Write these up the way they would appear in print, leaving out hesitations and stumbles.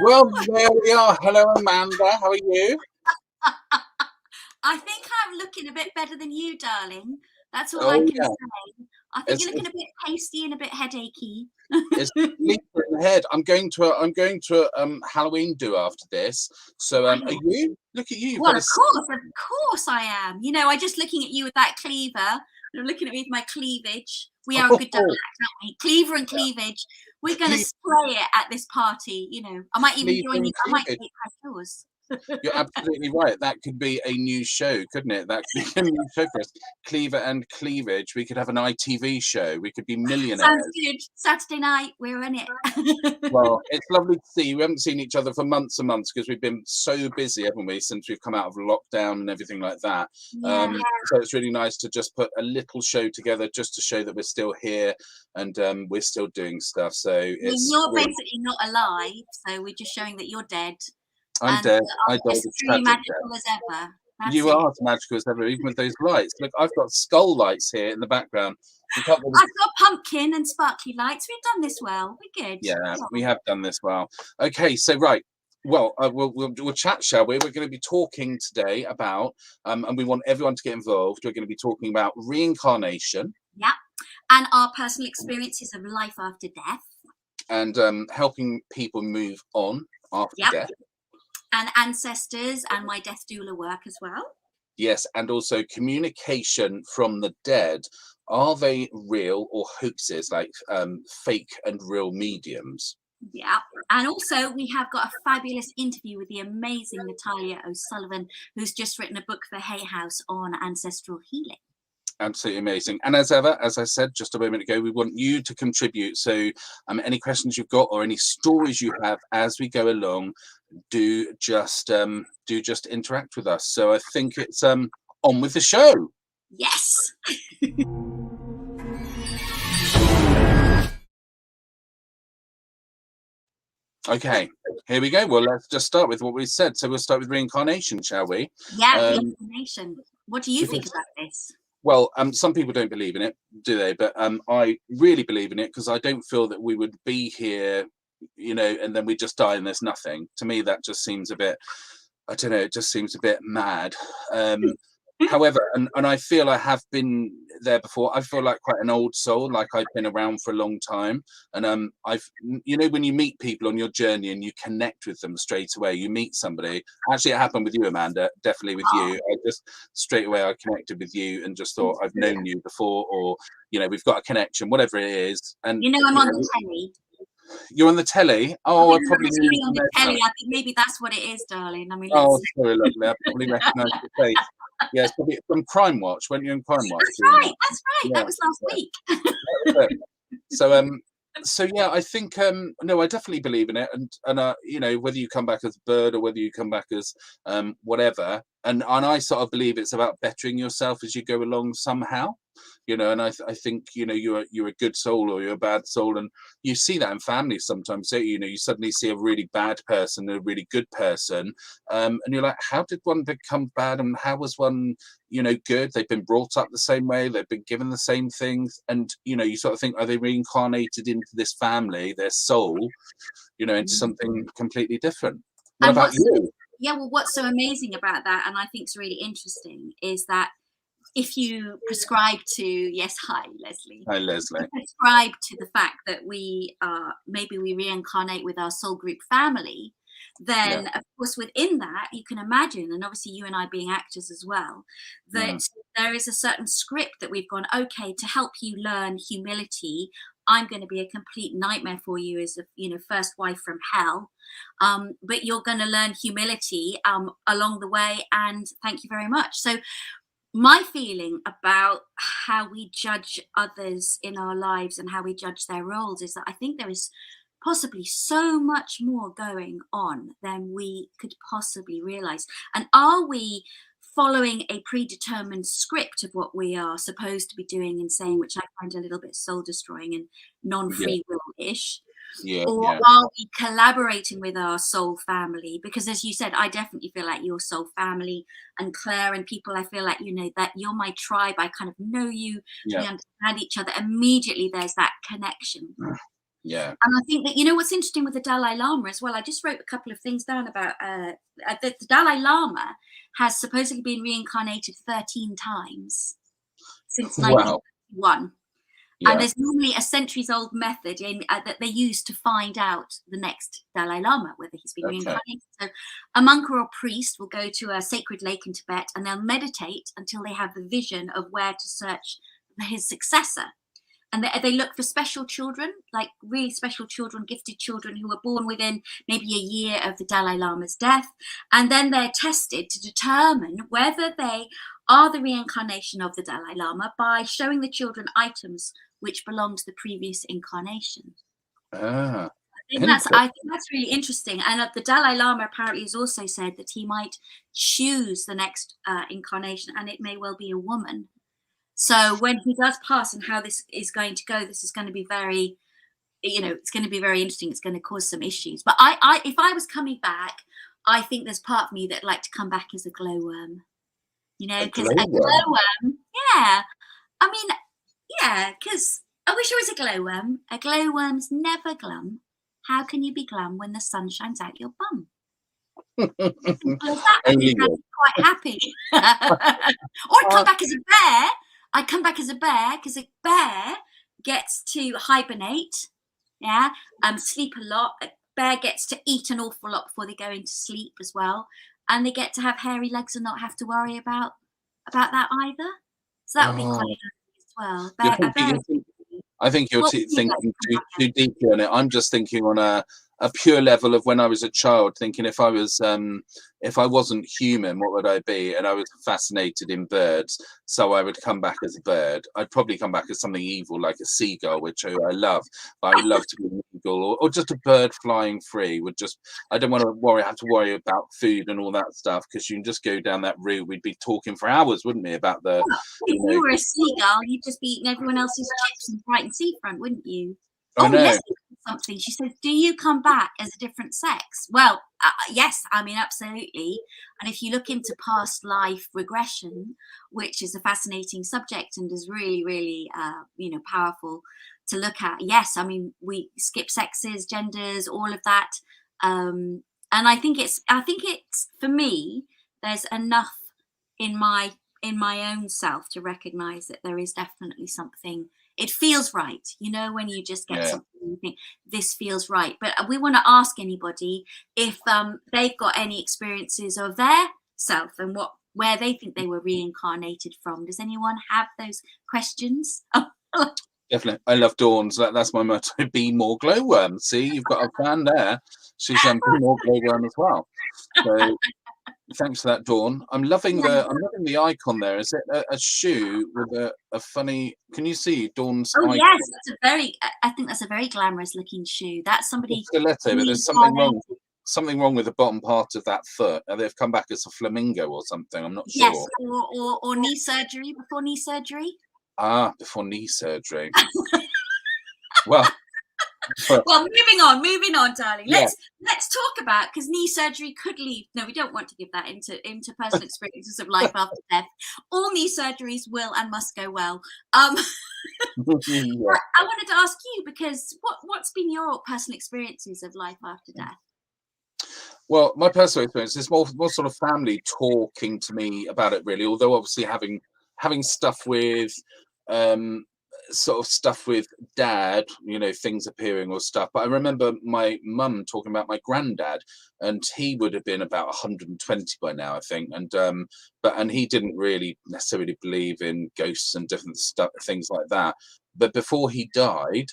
Well, there we are. Hello, Amanda. How are you? I think I'm looking a bit better than you, darling. That's all Oh, I can yeah. say. I think you're looking a bit pasty and a bit headachy. It's sleep in the head. I'm going to a Halloween do after this. So, are you? Look at you. You've Well, got of course I am. You know, I'm just looking at you with that cleaver. You're looking at me with my cleavage. We are a good double act, aren't we? Cleaver and cleavage. We're going to display it at this party. You know, I might even join you. I might take yours. You're absolutely right. That could be a new show, couldn't it? That could be a new show for us. Cleaver and cleavage. We could have an ITV show. We could be millionaires. Sounds good. Saturday night, we're in it. Well, it's lovely to see you. We haven't seen each other for months and months because we've been so busy, haven't we, since we've come out of lockdown and everything like that. Yeah. So it's really nice to just put a little show together just to show that we're still here and we're still doing stuff. So you're basically not alive, so we're just showing that you're dead. I'm dead. I died as magical as ever. You are as magical as ever, even with those lights. Look, I've got skull lights here in the background. I've got pumpkin and sparkly lights. We've done this well. We're good. Yeah, we have done this well. Okay, so right. Well, we'll chat, shall we? We're going to be talking today about, and we want everyone to get involved. We're going to be talking about reincarnation. Yeah, and our personal experiences of life after death. And helping people move on after death. And ancestors and my death doula work as well. Yes, and also communication from the dead. Are they real or hoaxes, like fake and real mediums? Yeah, and also we have got a fabulous interview with the amazing Natalia O'Sullivan, who's just written a book for Hay House on ancestral healing. Absolutely amazing. And as ever, as I said just a moment ago, we want you to contribute. So any questions you've got or any stories you have as we go along, do just interact with us. So I think it's on with the show. Yes. Okay, here we go. Well, let's just start with what we said. So we'll start with reincarnation, shall we? Yeah, reincarnation. What do you think about this? Well, some people don't believe in it, do they? But I really believe in it because I don't feel that we would be here, you know, and then we just die and there's nothing. To me, that just seems a bit, I don't know, it just seems a bit mad. However, and I feel I have been there before. I feel like quite an old soul, like I've been around for a long time. And you know, when you meet people on your journey and you connect with them straight away, you meet somebody. Actually, it happened with you, Amanda, definitely with you. I just straight away, I connected with you and just thought I've known you before, or, you know, we've got a connection, whatever it is. And you know, I'm on the telly. You're on the telly? Oh, I probably knew on the telly. I think maybe that's what it is, darling. I mean, oh, sorry, lovely. I probably recognise your face. Yes, probably from Crime Watch. Weren't you in Crime Watch? That's right. That's right. Yeah, that was last week. So yeah, I think no, I definitely believe in it, and you know, whether you come back as a bird or whether you come back as whatever, and I sort of believe it's about bettering yourself as you go along somehow. You know, and I think, you know, you're a good soul or you're a bad soul, and you see that in families sometimes. So, you know, you suddenly see a really bad person and a really good person, and you're like, how did one become bad and how was one, you know, good? They've been brought up the same way, they've been given the same things, and, you know, you sort of think, are they reincarnated into this family, their soul, you know, into something completely different? What about you? Yeah, well, what's so amazing about that, and I think it's really interesting, is that if you prescribe to, yes, hi Leslie. Hi Leslie. Prescribe to the fact that we maybe we reincarnate with our soul group family, then of course within that you can imagine, and obviously you and I being actors as well, that there is a certain script that we've gone, okay, to help you learn humility, I'm going to be a complete nightmare for you as a, you know, first wife from hell, but you're going to learn humility along the way, and thank you very much. So my feeling about how we judge others in our lives and how we judge their roles is that I think there is possibly so much more going on than we could possibly realize. And are we following a predetermined script of what we are supposed to be doing and saying, which I find a little bit soul destroying and non Yeah, free will ish? yeah, Or yeah, are we collaborating with our soul family? Because as you said, I definitely feel like your soul family, and Claire and people, I feel like, that you're my tribe. I kind of know you. yeah, We understand each other. Immediately there's that connection. yeah. And I think that, what's interesting with the Dalai Lama as well, I just wrote a couple of things down about the Dalai Lama has supposedly been reincarnated 13 times since Wow. 1951. And Yeah. there's normally a centuries-old method that they use to find out the next Dalai Lama, whether he's been Okay. reincarnated. So a monk or a priest will go to a sacred lake in Tibet and they'll meditate until they have the vision of where to search for his successor. And they look for special children, like really special children, gifted children who were born within maybe a year of the Dalai Lama's death. And then they're tested to determine whether they are the reincarnation of the Dalai Lama by showing the children items which belong to the previous incarnation. Ah, I think interesting. that's really interesting. And the Dalai Lama apparently has also said that he might choose the next incarnation, and it may well be a woman. So when he does pass, and how this is going to go, this is going to be very, it's going to be very interesting. It's going to cause some issues. But if I was coming back, I think there's part of me that'd like to come back as a glowworm, A because a glowworm. glowworm, yeah. I mean, yeah, because I wish I was a glowworm. A glowworm's never glum. How can you be glum when the sun shines out your bum? Simple as that. I Only think I'd you. be quite happy. Or I'd come Uh, back as a bear. I'd come back as a bear because a bear gets to hibernate, yeah, sleep a lot. A bear gets to eat an awful lot before they go into sleep as well, and they get to have hairy legs and not have to worry about that either. So that would be quite oh, handy as well. you're A thinking. bear. I think you're What would you like thinking to come back as? too deeply on it. I'm just thinking on a pure level of when I was a child, thinking if I wasn't human, what would I be? And I was fascinated in birds, so I would come back as a bird. I'd probably come back as something evil like a seagull, which I love. But I would love to be an eagle, or just a bird flying free. I don't want to have to worry about food and all that stuff, because you can just go down that route. We'd be talking for hours, wouldn't we, about the, Well, you if you know, were a seagull, you'd just be eating everyone else's chips in Brighton seafront, wouldn't you? I Oh, know. Leslie said something. She said, "Do you come back as a different sex?" Well, yes, I mean, absolutely. And if you look into past life regression, which is a fascinating subject and is really, really, powerful to look at. Yes, I mean, we skip sexes, genders, all of that. And I think it's for me. There's enough in my own self to recognize that there is definitely something. It feels right, when you just get Yeah. something and you think this feels right. But we want to ask anybody if they've got any experiences of their self and where they think they were reincarnated from. Does anyone have those questions? Definitely. I love Dawn's. That's my motto. Be more glowworm. See, you've got a fan there. She's be more glowworm as well. So thanks for that, Dawn. Yeah. I'm loving the icon there. Is it a shoe with a funny? Can you see Dawn's Oh icon? yes, I think that's a very glamorous looking shoe. That's It's somebody stiletto, but there's reincarnated. something wrong with the bottom part of that foot. They've come back as a flamingo or something. I'm not Yes, sure. or knee surgery, before knee surgery. Ah, before knee surgery. Well, Well, moving on, darling. yeah. Let's talk about, because knee surgery could lead. No, we don't want to give that into personal experiences of life after death. All knee surgeries will and must go well. Yeah. I wanted to ask you, because what's been your personal experiences of life after death? Well, my personal experience is more sort of family talking to me about it, really. Although obviously having stuff with sort of stuff with dad, things appearing or stuff. But I remember my mum talking about my granddad, and he would have been about 120 by now, I think. And he didn't really necessarily believe in ghosts and different stuff, things like that. But before he died,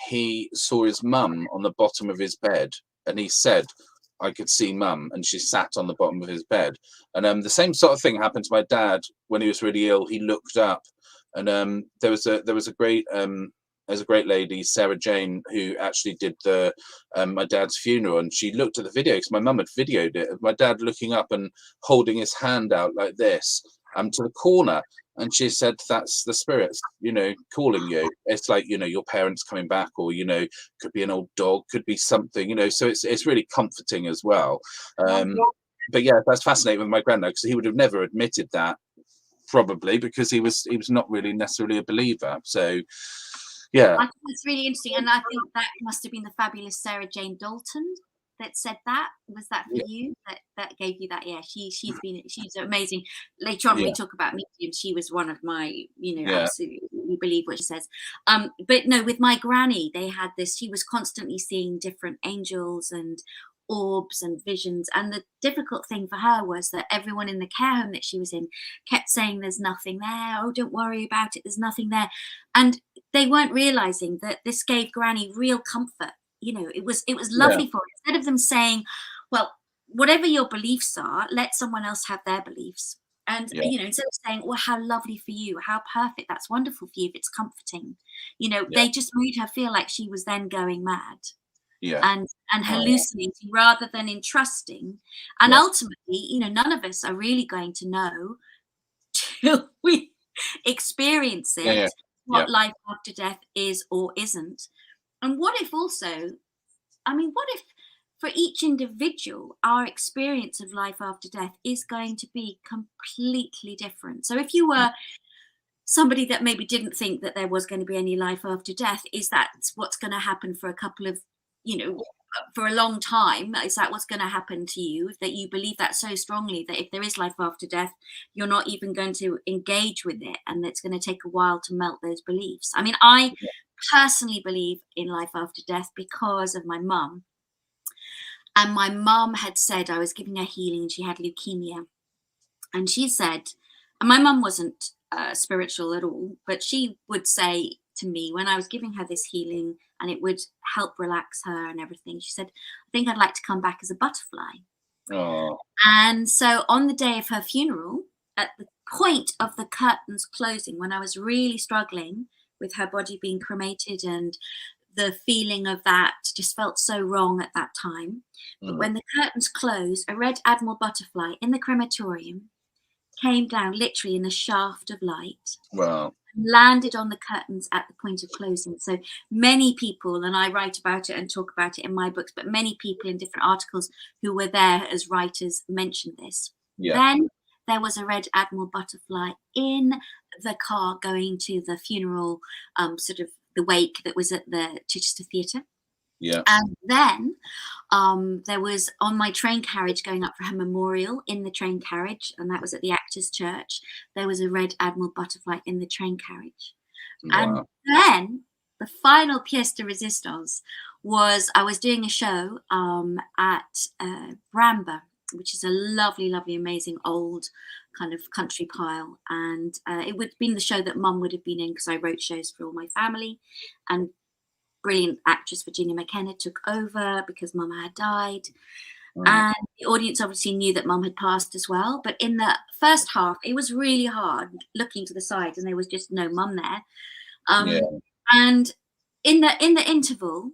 he saw his mum on the bottom of his bed, and he said, I could see mum, and she sat on the bottom of his bed. And the same sort of thing happened to my dad when he was really ill. He looked up, and there was a great there's a great lady, Sarah Jane, who actually did the my dad's funeral, and she looked at the video because my mum had videoed it of my dad looking up and holding his hand out like this to the corner, and she said that's the spirits, you know, calling you. It's like, you know, your parents coming back, or, you know, could be an old dog, could be something, you know. So it's really comforting as well. But yeah, that's fascinating with my granddad, because he would have never admitted that, probably because he was not really necessarily a believer. So yeah. I think it's really interesting, and I think that must have been the fabulous Sarah Jane Dalton that said that. Was that for Yeah, you? That gave you that? Yeah, she's amazing. Later on, when we yeah, talk about mediums, she was one of my, yeah, absolutely believe what she says. But no, with my granny, they had this. She was constantly seeing different angels and orbs and visions, and the difficult thing for her was that everyone in the care home that she was in kept saying there's nothing there, oh, don't worry about it, there's nothing there. And they weren't realizing that this gave granny real comfort. It was yeah, lovely for her. Instead of them saying, well, whatever your beliefs are, let someone else have their beliefs. And yeah, instead of saying, well, how lovely for you, how perfect, that's wonderful for you, if it's comforting, yeah, they just made her feel like she was then going mad yeah. and Oh, hallucinating rather than entrusting. And yes, ultimately, none of us are really going to know till we experience yeah, yeah, it, yeah, what life after death is or isn't. And what if also, what if for each individual, our experience of life after death is going to be completely different? So if you were somebody that maybe didn't think that there was going to be any life after death, is that what's going to happen for a couple of, for a long time? Is that what's going to happen to you, that you believe that so strongly that if there is life after death, you're not even going to engage with it, and it's going to take a while to melt those beliefs? I mean, I personally believe in life after death because of my mum. And my mum had said, I was giving her healing, and she had leukemia. And she said, and my mum wasn't spiritual at all, but she would say to me when I was giving her this healing and it would help relax her and everything, she said, I think I'd like to come back as a butterfly. oh, And so on the day of her funeral, at the point of the curtains closing, when I was really struggling with her body being cremated, and the feeling of that just felt so wrong at that time. But mm, when the curtains closed, a red admiral butterfly in the crematorium came down literally in a shaft of light, well, landed on the curtains at the point of closing. So many people, and I write about it and talk about it in my books, but many people in different articles who were there as writers mentioned this. yeah, Then there was a red admiral butterfly in the car going to the funeral, sort of the wake that was at the Chichester Theatre. yeah, And then there was, on my train carriage going up for her memorial, in the train carriage, and that was at the Actors Church, there was a red admiral butterfly in the train carriage. And wow, then the final pièce de résistance was, I was doing a show at Bramber, which is a lovely, lovely, amazing old kind of country pile. And it would have been the show that Mum would have been in, because I wrote shows for all my family. And brilliant actress Virginia McKenna took over because Mum had died. mm, And the audience obviously knew that Mum had passed as well. But in the first half, it was really hard looking to the side, and there was just no Mum there. yeah, And in the interval,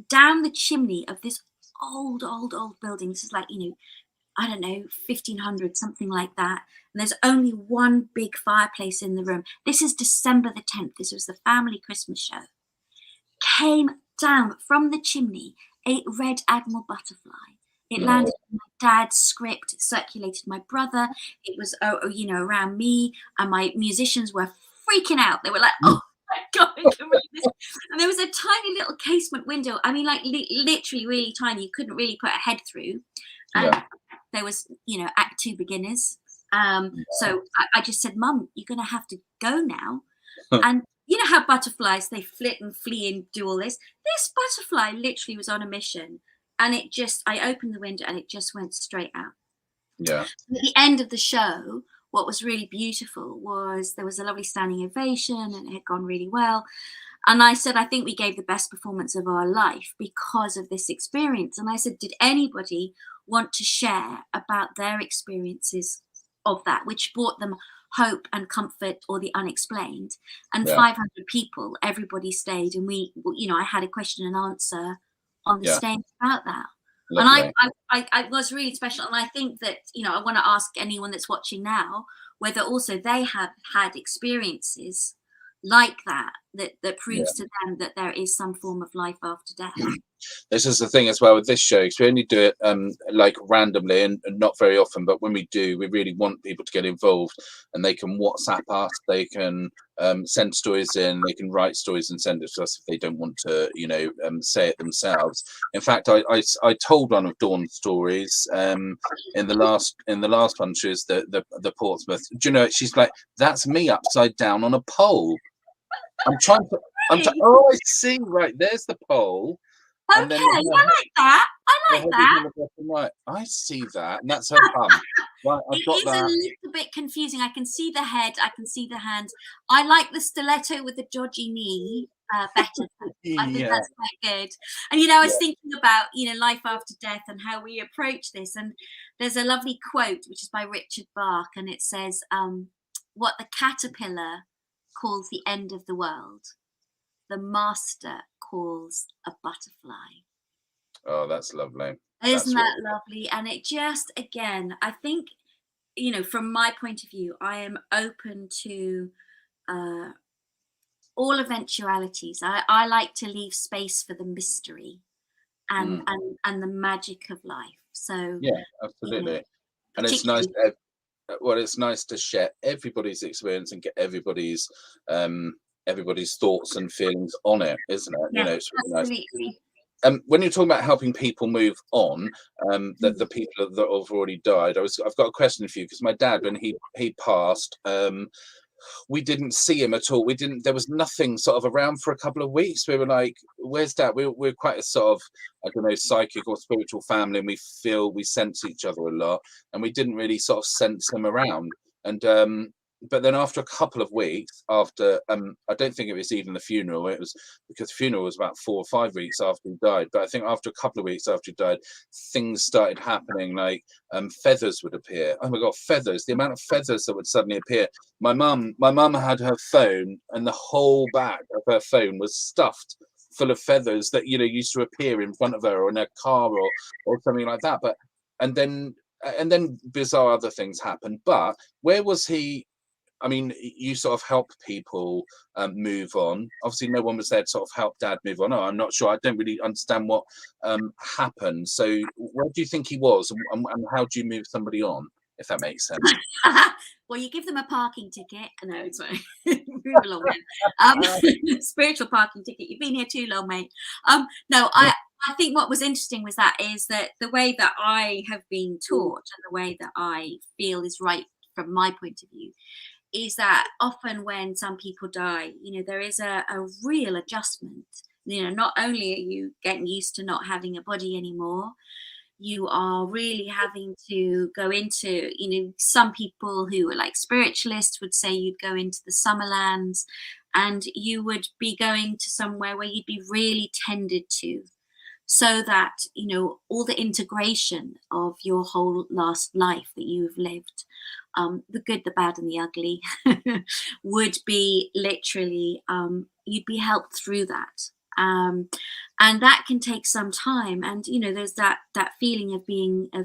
down the chimney of this old, old, old building, this is like, I don't know, 1500, something like that. And there's only one big fireplace in the room. This is December the 10th. This was the family Christmas show. Came down from the chimney a red admiral butterfly. It no, landed on my dad's script. It circulated my brother. It was, around me, and my musicians were freaking out. They were like, "Oh my god, I can read this!" And there was a tiny little casement window. I mean, like literally really tiny. You couldn't really put a head through. And yeah, there was, Act 2 beginners. So I just said, Mum, you're going to have to go now. And you know how butterflies, they flit and flee and do all this? This butterfly literally was on a mission, and I opened the window and it just went straight out. yeah, At the end of the show, what was really beautiful was there was a lovely standing ovation, and it had gone really well. And I said, I think we gave the best performance of our life because of this experience. And I said, did anybody want to share about their experiences of that, which brought them hope and comfort or the unexplained. And Yeah. 500 people, everybody stayed, and I had a question and answer on the Yeah. stage about that. And Lovely. I was really special. And I think that, I want to ask anyone that's watching now whether also they have had experiences like that Yeah. proves to them that there is some form of life after death. This is the thing as well with this show, because we only do it like randomly and not very often, but when we do, we really want people to get involved, and they can WhatsApp us, they can send stories in, they can write stories and send it to us if they don't want to, say it themselves. In fact, I told one of Dawn's stories in the last one. She was the Portsmouth. Do you know, she's like, that's me upside down on a pole. I'm trying to. Oh, I see. Right, there's the pole. And Okay, then I like that. I her like head is that. on the bottom right. I see that, and that's her bum. Right, I've got It is a that. little bit confusing. I can see the head, I can see the hands. I like the stiletto with the dodgy knee better. I think Yeah, that's quite good. And I yeah. was thinking about life after death and how we approach this. And there's a lovely quote which is by Richard Bach, and it says, "What the caterpillar calls the end of the world, the master calls a butterfly." Oh, that's lovely. Isn't That's that really lovely? And it just, again, I think, from my point of view, I am open to uh, all eventualities. I like to leave space for the mystery and mm, and the magic of life. So, yeah, you know, absolutely. And it's nice. particularly, Well, it's nice to share everybody's experience and get um everybody's thoughts and feelings on it, isn't it? yes, It's really nice. absolutely. When you're talking about helping people move on, that Mm. the people that have already died, I've got a question for you, because my dad, when he passed, we didn't see him at all. We didn't. There was nothing sort of around for a couple of weeks. We were like, "Where's Dad?" We're quite a sort of, I don't know, psychic or spiritual family, and we sense each other a lot, and we didn't really sort of sense him around. And but then after a couple of weeks, after I don't think it was even the funeral. It was because the funeral was about 4 or 5 weeks after he died. But I think after a couple of weeks after he died, things started happening. Like feathers would appear. Oh my God, feathers! The amount of feathers that would suddenly appear. My mum had her phone, and the whole back of her phone was stuffed full of feathers that used to appear in front of her or in her car or something like that. But and then bizarre other things happened. But where was he? I mean, you sort of help people move on. Obviously, no one was there to sort of help Dad move on. Oh, I'm not sure. I don't really understand what happened. So, where do you think he was, and how do you move somebody on, if that makes sense? Well, you give them a parking ticket. No, it's fine. Move along then. Spiritual parking ticket. You've been here too long, mate. No, I think what was interesting was that the way that I have been taught and the way that I feel is right from my point of view is that often when some people die, there is a real adjustment. Not only are you getting used to not having a body anymore, you are really having to go into, some people who are like spiritualists would say you'd go into the summer lands, and you would be going to somewhere where you'd be really tended to, so that all the integration of your whole last life that you've lived, the good, the bad, and the ugly, would be literally, you'd be helped through that. And that can take some time, and there's that feeling of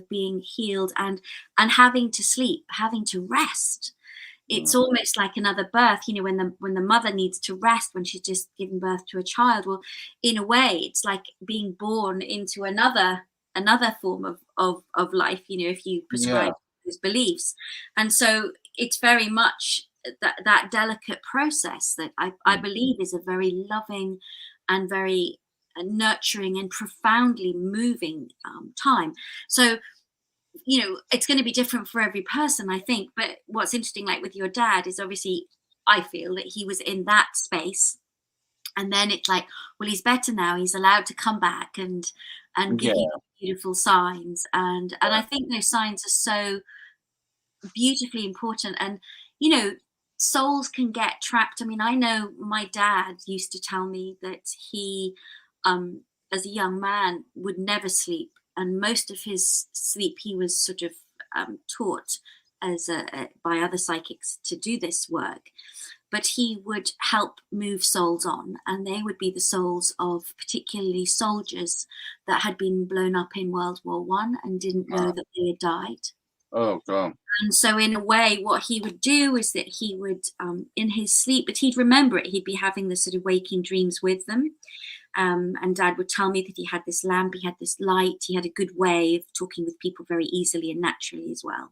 being healed, and having to sleep, having to rest. It's Mm, almost like another birth, when the mother needs to rest when she's just given birth to a child. Well, in a way, it's like being born into another form of life, if you yeah. prescribe those beliefs. And so it's very much that delicate process that I Mm, believe is a very loving and very nurturing and profoundly moving time. So it's going to be different for every person, I think. But what's interesting, like with your dad, is obviously I feel that he was in that space, and then it's like, well, he's better now. He's allowed to come back and give you yeah. beautiful signs, and I think those signs are so beautifully important. And souls can get trapped. I mean, I know my dad used to tell me that he, as a young man, would never sleep, and most of his sleep he was sort of taught by other psychics to do this work, but he would help move souls on, and they would be the souls of particularly soldiers that had been blown up in World War One and didn't know that they had died. Oh God. And so in a way, what he would do is that he would, in his sleep, but he'd remember it, he'd be having the sort of waking dreams with them. And Dad would tell me that he had this lamp, he had this light, he had a good way of talking with people very easily and naturally as well.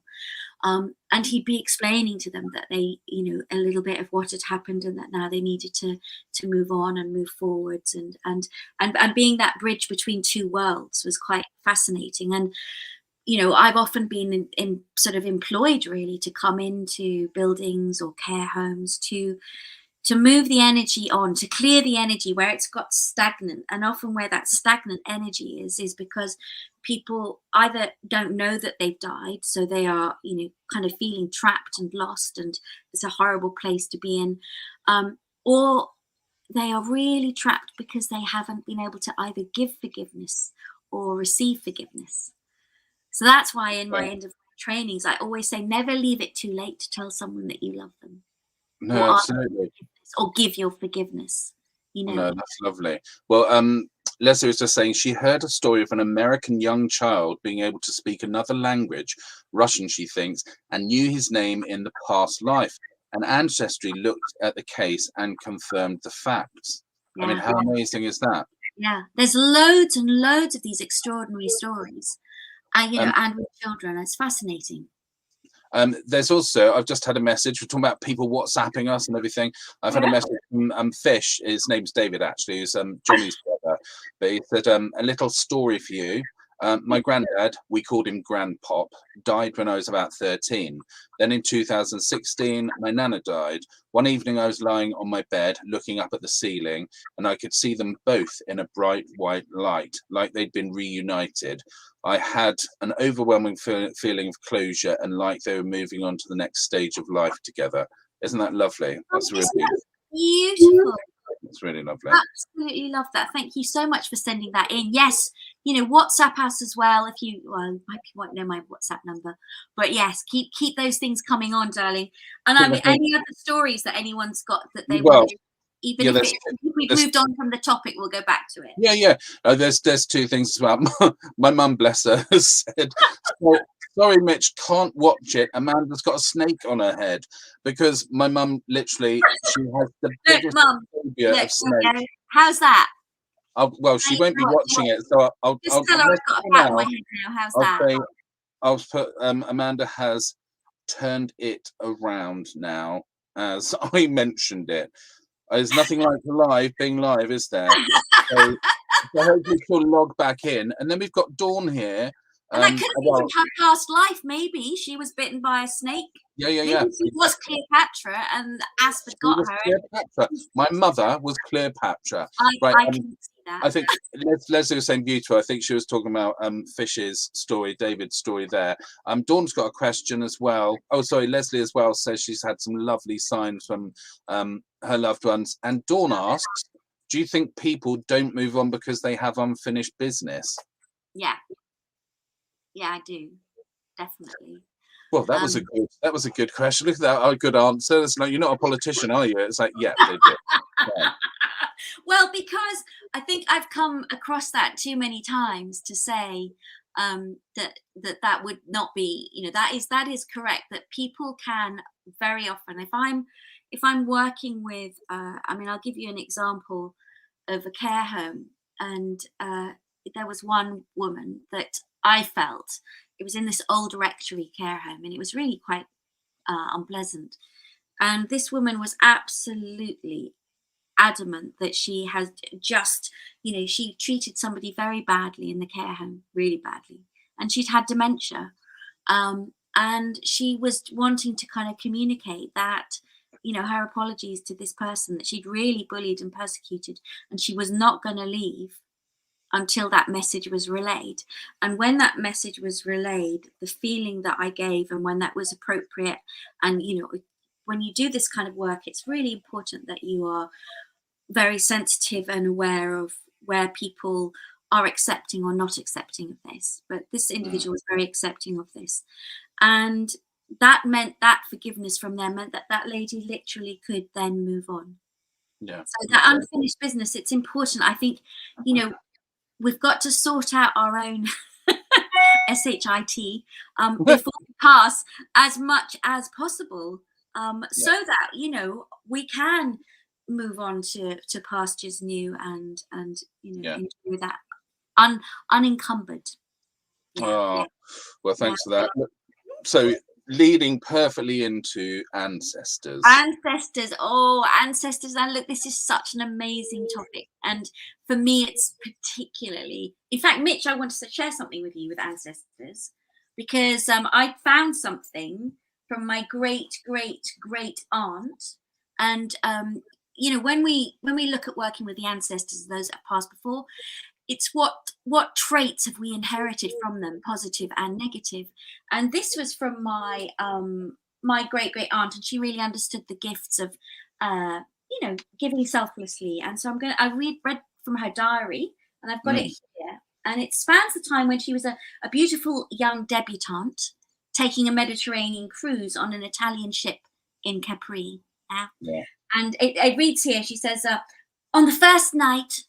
And he'd be explaining to them that they, a little bit of what had happened, and that now they needed to move on and move forwards, and being that bridge between two worlds was quite fascinating. And I've often been in sort of employed really to come into buildings or care homes to move the energy on, to clear the energy where it's got stagnant. And often where that stagnant energy is because people either don't know that they've died, so they are, kind of feeling trapped and lost, and it's a horrible place to be in, or they are really trapped because they haven't been able to either give forgiveness or receive forgiveness. So that's why in my end of trainings, I always say, never leave it too late to tell someone that you love them. No, absolutely. Or give your forgiveness. No, that's lovely. Well, Leslie was just saying she heard a story of an American young child being able to speak another language, Russian, she thinks, and knew his name in the past life. And Ancestry looked at the case and confirmed the facts. Yeah. I mean, how amazing is that? Yeah, there's loads and loads of these extraordinary stories, and and with children, it's fascinating. There's also, I've just had a message, we're talking about people WhatsApping us and everything. I've had a message from Fish, his name's David actually, who's Johnny's brother, but he said, a little story for you. My granddad, we called him Grandpop, died when I was about 13. Then in 2016, my nana died. One evening I was lying on my bed looking up at the ceiling, and I could see them both in a bright white light, like they'd been reunited. I had an overwhelming feeling of closure and like they were moving on to the next stage of life together. Isn't that lovely? That's really beautiful. It's really lovely. Absolutely love that. Thank you so much for sending that in. Yes, WhatsApp us as well. If you won't know my WhatsApp number, but yes, keep those things coming on, darling. And I mean, any other stories that anyone's got that they want to, even if we've moved on from the topic, we'll go back to it. Yeah. There's two things as well. My mum, bless her, has said, sorry, Mitch, can't watch it. Amanda's got a snake on her head, because my mum literally, she has the biggest phobia of snakes. How's that? Well, she won't be watching it, so I'll just tell her I've got a bat on my head now. How's that? I'll put Amanda has turned it around now, as I mentioned it. There's nothing like being live, is there? So hopefully she'll log back in, and then we've got Dawn here. And that could have been her past life. Maybe she was bitten by a snake. Yeah. She was Cleopatra, and Asford got her. Cleopatra. My mother was Cleopatra. I can see that. I think Leslie was saying beautiful. I think she was talking about Fish's story, David's story there. Dawn's got a question as well. Oh, sorry, Leslie as well says she's had some lovely signs from her loved ones. And Dawn asks, do you think people don't move on because they have unfinished business? Yeah, I do, definitely. Well, that was a good question. Look at that, a good answer. It's like, you're not a politician, are you? It's like, yeah, they do. Yeah. Well, because I think I've come across that too many times to say that would not be, that is correct. That people can very often, if I'm working with, I'll give you an example of a care home, and there was one woman that I felt, it was in this old rectory care home, and it was really quite unpleasant. And this woman was absolutely adamant that she has just, she treated somebody very badly in the care home, really badly, and she'd had dementia, and she was wanting to kind of communicate that, her apologies to this person that she'd really bullied and persecuted, and she was not going to leave until that message was relayed. And when that message was relayed, the feeling that I gave, and when that was appropriate, and when you do this kind of work, it's really important that you are very sensitive and aware of where people are accepting or not accepting of this. But this individual was very accepting of this, and that meant that forgiveness from them meant that that lady literally could then move on. Yeah. So that unfinished business, it's important. I think, you know, we've got to sort out our own SHIT before we pass as much as possible, so that, you know, we can move on to pastures new and you know, enjoy that unencumbered. Oh, well, Yeah. thanks for that. So leading perfectly into ancestors. Ancestors, oh, ancestors. And look, this is such an amazing topic. And for me, it's particularly, in fact, Mitch, I wanted to share something with you with ancestors, because I found something from my great, great, great aunt. And, you know, when we look at working with the ancestors, those that have passed before, it's what traits have we inherited from them, positive and negative. And this was from my my great great aunt, and she really understood the gifts of you know, giving selflessly. And so I read from her diary, and I've got it here, and it spans the time when she was a beautiful young debutante taking a Mediterranean cruise on an Italian ship in Capri. Yeah. And it reads here, she says, on the first night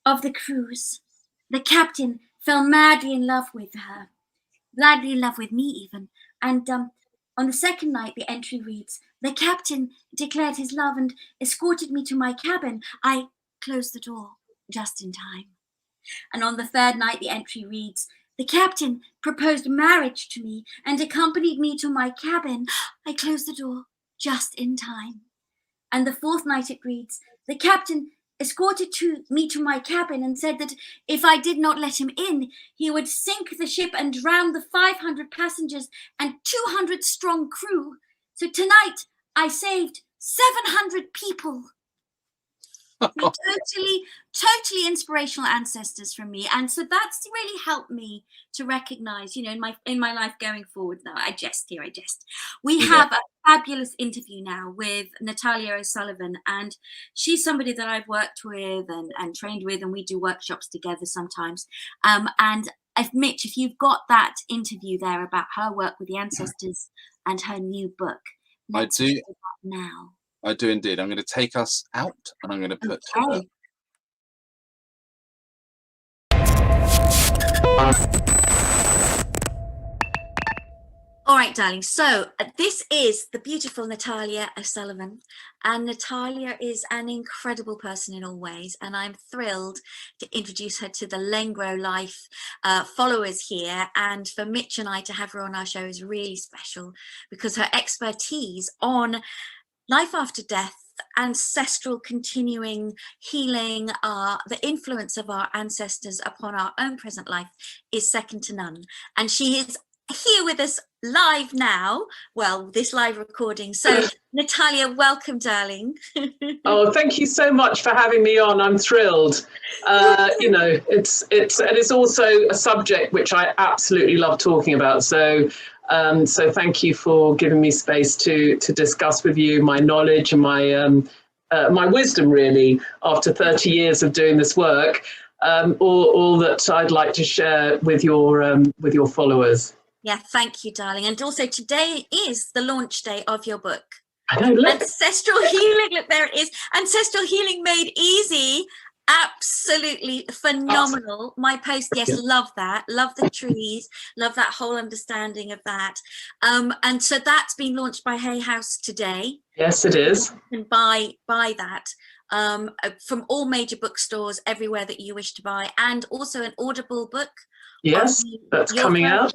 of the cruise, the captain fell madly in love with her, madly in love with me even. And on the second night, the entry reads, the captain declared his love and escorted me to my cabin. I closed the door just in time. And on the third night, the entry reads, the captain proposed marriage to me and accompanied me to my cabin. I closed the door just in time. And the fourth night it reads, the captain escorted me to my cabin and said that if I did not let him in, he would sink the ship and drown the 500 passengers and 200 strong crew. So tonight I saved 700 people. Totally inspirational ancestors from me. And so that's really helped me to recognize, you know, in my life going forward. Now I jest. We have a fabulous interview now with Natalia O'Sullivan, and she's somebody that I've worked with and trained with, and we do workshops together sometimes. And Mitch, if you've got that interview there about her work with the ancestors and her new book, let's do that now. I do indeed. I'm going to take us out, and I'm going to put All right, darling. So this is the beautiful Natalia O'Sullivan, and Natalia is an incredible person in all ways, and I'm thrilled to introduce her to the Lengro Life followers here. And for Mitch and I to have her on our show is really special, because her expertise on life after death, ancestral continuing healing, the influence of our ancestors upon our own present life is second to none. And she is here with us live now, well, this live recording. So Natalia, welcome, darling. Oh, thank you so much for having me on. I'm thrilled. You know, it's also a subject which I absolutely love talking about. So so thank you for giving me space to discuss with you my knowledge and my wisdom, really, after 30 years of doing this work, all that I'd like to share with your followers. Yeah, thank you, darling. And also today is the launch day of your book. I know, look. Ancestral Healing, look, there it is. Ancestral Healing Made Easy. Absolutely phenomenal. My post, yes, love that. Love the trees. Love that whole understanding of that. And so that's been launched by Hay House today. Yes, it is. You can buy that from all major bookstores everywhere that you wish to buy, and also an Audible book. Yes, that's coming out.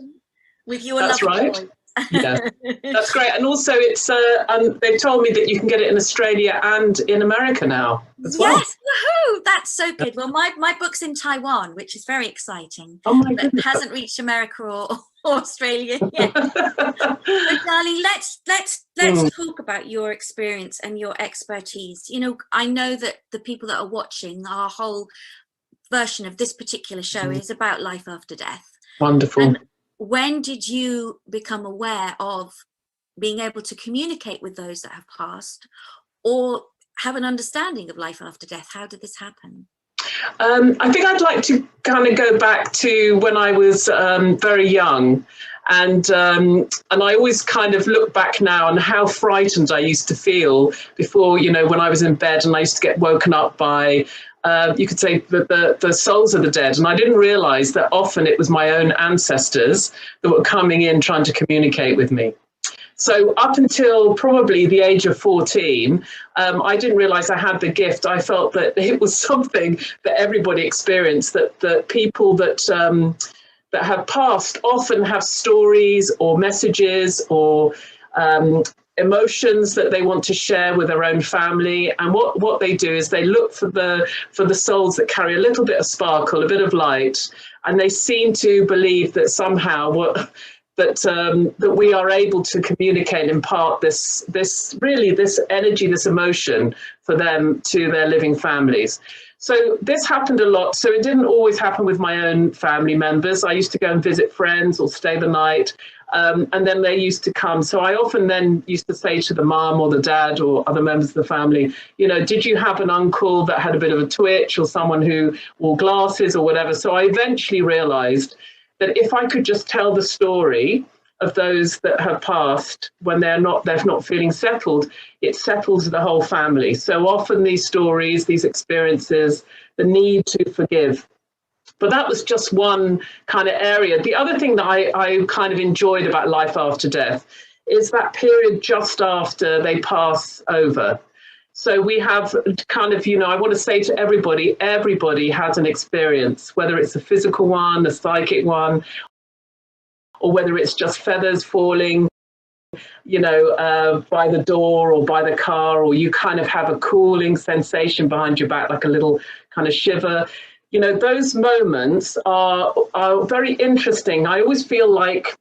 With your That's right. voice. Yeah, that's great. And also it's they've told me that you can get it in Australia and in America now as well. Yes, woohoo! That's so good. Well, my book's in Taiwan, which is very exciting. Oh my goodness. It hasn't reached America or Australia yet. But darling, let's talk about your experience and your expertise. You know, I know that the people that are watching, our whole version of this particular show is about life after death. Wonderful. And when did you become aware of being able to communicate with those that have passed, or have an understanding of life after death? How did this happen? I think I'd like to kind of go back to when I was very young, And I always kind of look back now on how frightened I used to feel before, when I was in bed and I used to get woken up by, you could say, the souls of the dead. And I didn't realize that often it was my own ancestors that were coming in trying to communicate with me. So up until probably the age of 14, I didn't realize I had the gift. I felt that it was something that everybody experienced, that people that have passed often have stories or messages or emotions that they want to share with their own family. And what they do is they look for the souls that carry a little bit of sparkle, a bit of light, and they seem to believe that somehow that we are able to communicate and impart this energy, this emotion for them to their living families. So this happened a lot. So it didn't always happen with my own family members. I used to go and visit friends or stay the night, and then they used to come. So I often then used to say to the mum or the dad or other members of the family, did you have an uncle that had a bit of a twitch, or someone who wore glasses or whatever? So I eventually realized that if I could just tell the story of those that have passed when they're not feeling settled, it settles the whole family. So often these stories, these experiences, the need to forgive. But that was just one kind of area. The other thing that I kind of enjoyed about life after death is that period just after they pass over. So we have kind of, I want to say to everybody has an experience, whether it's a physical one, a psychic one, or whether it's just feathers falling, by the door or by the car, or you kind of have a cooling sensation behind your back, like a little kind of shiver. Those moments are very interesting. I always feel like,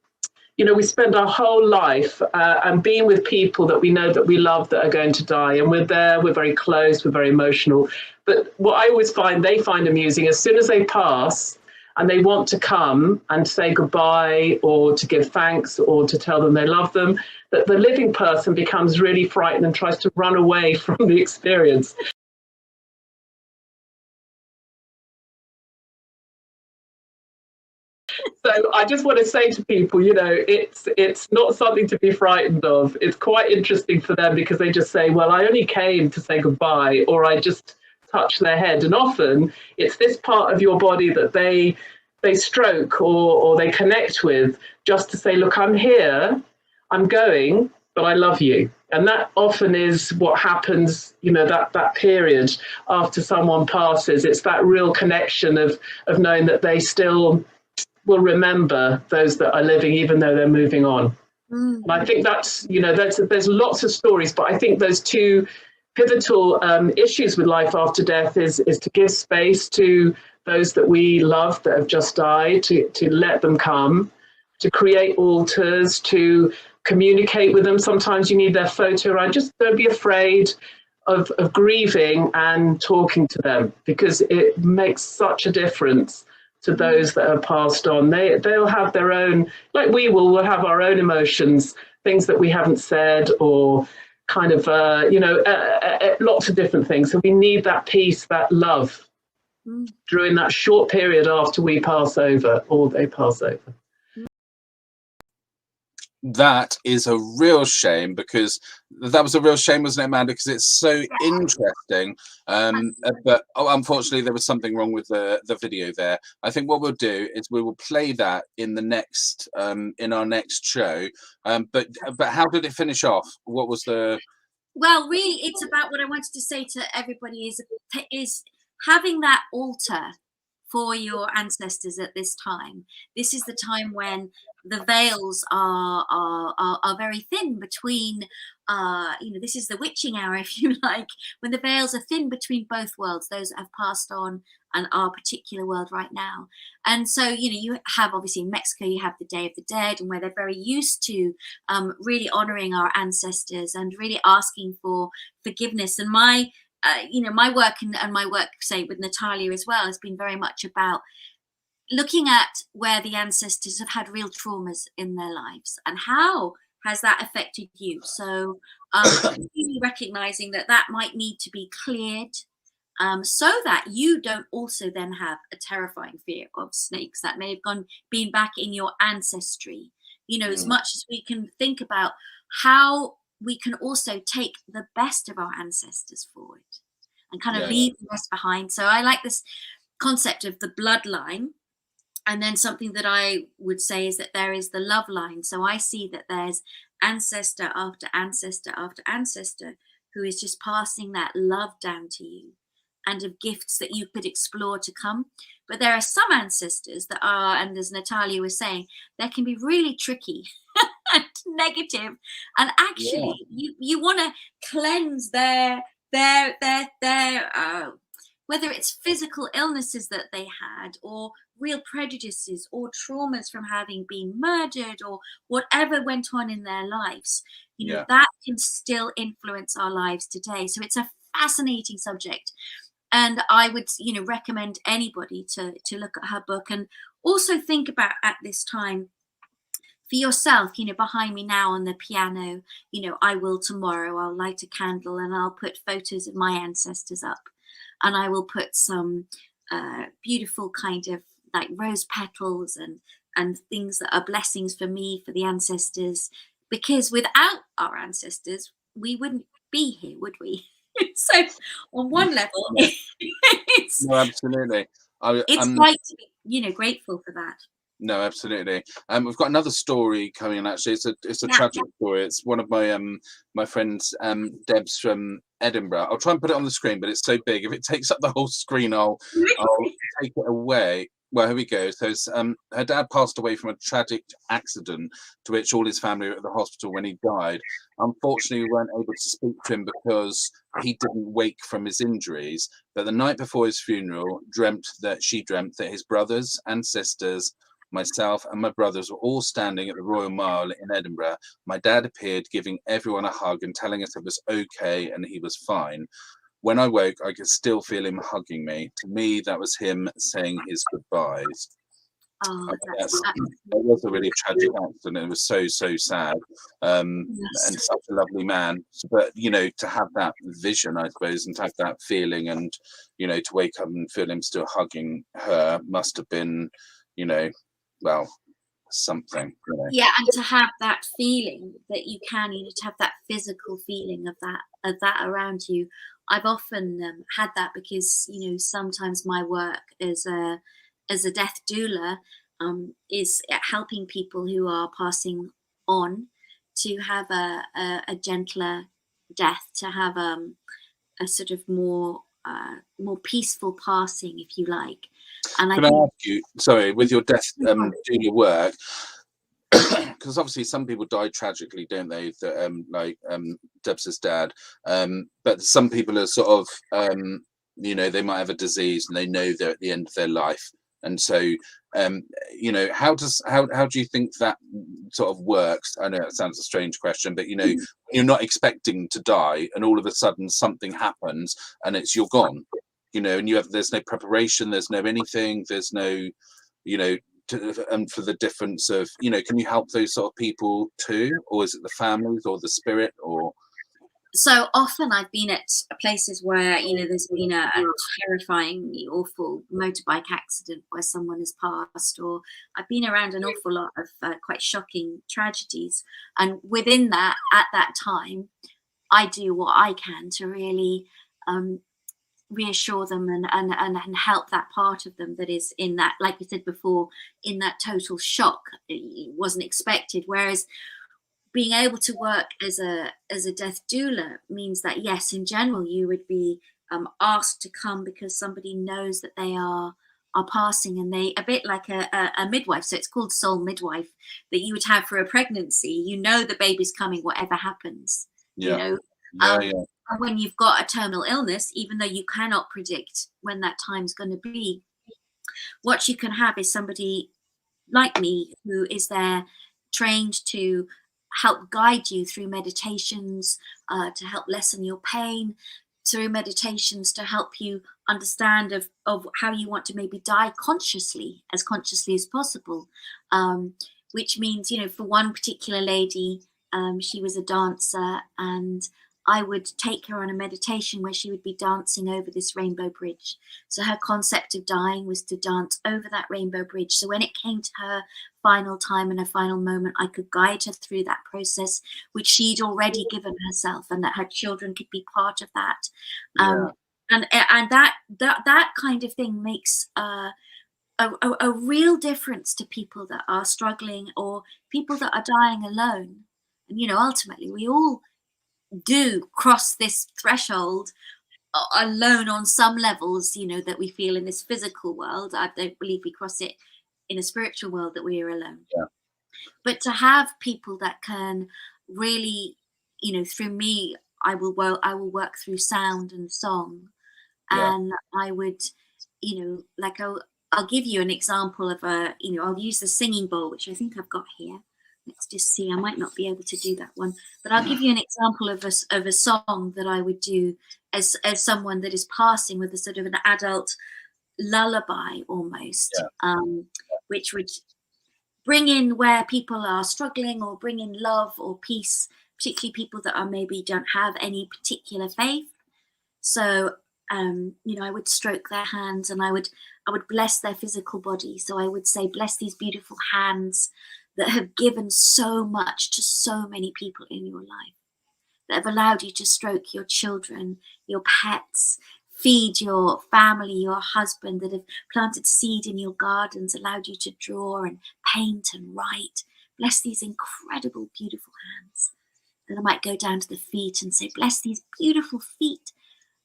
we spend our whole life and being with people that we know that we love that are going to die. And we're there, we're very close, we're very emotional. But what I always find they find amusing, as soon as they pass and they want to come and say goodbye or to give thanks or to tell them they love them, that the living person becomes really frightened and tries to run away from the experience. So I just want to say to people, it's not something to be frightened of. It's quite interesting for them because they just say, well, I only came to say goodbye, or I just touch their head. And often it's this part of your body that they stroke or they connect with, just to say, look, I'm here, I'm going, but I love you. And that often is what happens, that period after someone passes. It's that real connection of knowing that they still will remember those that are living, even though they're moving on. And I think that's, there's lots of stories, but I think those two pivotal issues with life after death is to give space to those that we love that have just died, to let them come, to create altars, to communicate with them. Sometimes you need their photo. Just don't be afraid of grieving and talking to them, because it makes such a difference to those that have passed on. They'll have their own, like we'll have our own emotions, things that we haven't said, or kind of, lots of different things. So we need that peace, that love during that short period after we pass over or they pass over. That is a real shame, because that was a real shame, wasn't it, Amanda? Because it's so interesting. But unfortunately, there was something wrong with the video there. I think what we'll do is we will play that in the next in our next show. But how did it finish off? What was the? Well, really, it's about what I wanted to say to everybody is having that altar for your ancestors at this time. This is the time when the veils are very thin between, this is the witching hour, if you like, when the veils are thin between both worlds, those that have passed on and our particular world right now. And so, you have, obviously in Mexico, you have the Day of the Dead, and where they're very used to really honoring our ancestors and really asking for forgiveness. And my work and my work, say, with Natalia as well, has been very much about looking at where the ancestors have had real traumas in their lives and how has that affected you. So really recognizing that might need to be cleared, so that you don't also then have a terrifying fear of snakes that may have been back in your ancestry. as much as we can think about how we can also take the best of our ancestors forward and kind of leave the rest behind. So I like this concept of the bloodline. And then something that I would say is that there is the love line. So I see that there's ancestor after ancestor after ancestor who is just passing that love down to you, and of gifts that you could explore to come. But there are some ancestors that are, and as Natalia was saying, they can be really tricky and negative. And actually, you want to cleanse their whether it's physical illnesses that they had, or real prejudices, or traumas from having been murdered, or whatever went on in their lives. That can still influence our lives today. So it's a fascinating subject. And I would, recommend anybody to look at her book, and also think about at this time for yourself, behind me now on the piano, I will tomorrow, I'll light a candle and I'll put photos of my ancestors up, and I will put some beautiful kind of like rose petals and things that are blessings for me, for the ancestors, because without our ancestors, we wouldn't be here, would we? So on one level, it's absolutely. It's right to be, grateful for that. No, absolutely. We've got another story coming in. Actually, it's a tragic story. It's one of my my friends, Deb's from Edinburgh. I'll try and put it on the screen, but it's so big. If it takes up the whole screen, I'll take it away. Well, here we go. So her dad passed away from a tragic accident to which all his family were at the hospital when he died. Unfortunately, we weren't able to speak to him because he didn't wake from his injuries. But the night before his funeral, she dreamt that his brothers and sisters, myself and my brothers were all standing at the Royal Mile in Edinburgh. My dad appeared, giving everyone a hug and telling us it was okay and he was fine. When I woke, I could still feel him hugging me. To me, that was him saying his goodbyes. Oh, It was a really tragic accident. It was so sad, and such a lovely man. But to have that vision, I suppose, and to have that feeling, and to wake up and feel him still hugging her must have been, well, something. Yeah, and to have that feeling that you can, to have that physical feeling of that around you. I've often had that because sometimes my work as a death doula is helping people who are passing on to have a gentler death, to have a sort of more peaceful passing, if you like. And Can I ask you, sorry, with your death doula work, because obviously some people die tragically, don't they? Like Deb's dad. But some people are sort of, they might have a disease and they know they're at the end of their life, and so, how do you think that sort of works? I know it sounds a strange question, but you're not expecting to die, and all of a sudden something happens, and you're gone. And there's no preparation, there's no anything, there's no, and for the difference of, can you help those sort of people too, or is it the families or the spirit? Or so often I've been at places where there's been a terrifyingly awful motorbike accident where someone has passed, or I've been around an awful lot of quite shocking tragedies, and within that, at that time, I do what I can to really reassure them and help that part of them that is in that, like we said before, in that total shock. It wasn't expected. Whereas being able to work as a death doula means that, yes, in general, you would be asked to come because somebody knows that they are passing, and they a bit like a midwife. So it's called soul midwife, that you would have for a pregnancy. The baby's coming, whatever happens. And when you've got a terminal illness, even though you cannot predict when that time's going to be, what you can have is somebody like me who is there, trained to help guide you through meditations, to help lessen your pain, through meditations to help you understand of how you want to maybe die consciously as possible, which means, for one particular lady, she was a dancer, and I would take her on a meditation where she would be dancing over this rainbow bridge. So her concept of dying was to dance over that rainbow bridge. So when it came to her final time and her final moment, I could guide her through that process, which she'd already given herself, and that her children could be part of that. Yeah. And that kind of thing makes a real difference to people that are struggling or people that are dying alone. And, you know, ultimately we all do cross this threshold alone on some levels, you know, that we feel in this physical world. I don't believe we cross it in a spiritual world, that we are alone. Yeah. But to have people that can really, you know, through me, I will work through sound and song. Yeah. And I would, you know, like I'll give you an example of you know, I'll use the singing bowl, which I think I've got here. Let's just see. I might not be able to do that one, but I'll give you an example of a song that I would do as someone that is passing, with a sort of an adult lullaby almost, which would bring in where people are struggling, or bring in love or peace, particularly people that are maybe don't have any particular faith. So you know, I would stroke their hands, and I would bless their physical body. So I would say, bless these beautiful hands that have given so much to so many people in your life, that have allowed you to stroke your children, your pets, feed your family, your husband, that have planted seed in your gardens, allowed you to draw and paint and write. Bless these incredible, beautiful hands. Then I might go down to the feet and say, bless these beautiful feet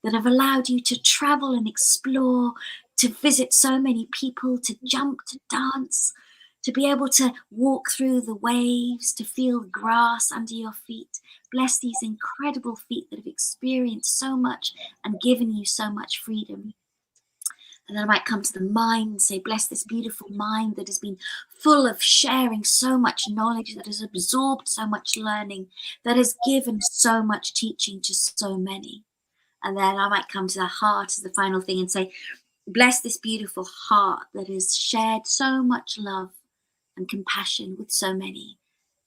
that have allowed you to travel and explore, to visit so many people, to jump, to dance, to be able to walk through the waves, to feel grass under your feet. Bless these incredible feet that have experienced so much and given you so much freedom. And then I might come to the mind and say, bless this beautiful mind that has been full of sharing so much knowledge, that has absorbed so much learning, that has given so much teaching to so many. And then I might come to the heart as the final thing and say, bless this beautiful heart that has shared so much love and compassion with so many,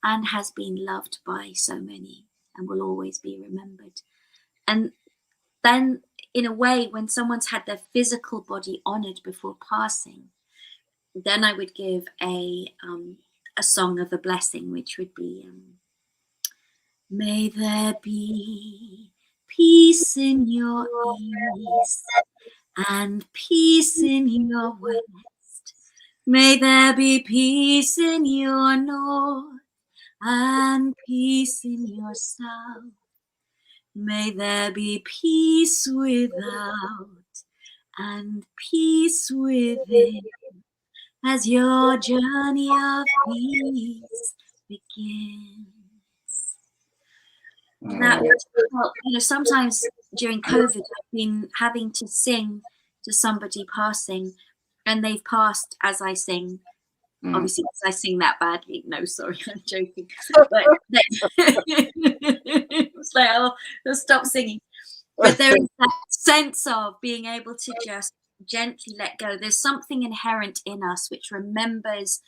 and has been loved by so many, and will always be remembered. And then, in a way, when someone's had their physical body honored before passing, then I would give a song of a blessing, which would be, may there be peace in your east, and peace in your west. May there be peace in your north, and peace in your south. May there be peace without, and peace within, as your journey of peace begins. And that would help. You know, sometimes during COVID, I've been having to sing to somebody passing, and they've passed as I sing. Obviously, because I sing that badly. No, sorry, I'm joking. But it's like, oh, stop singing. But there is that sense of being able to just gently let go. There's something inherent in us which remembers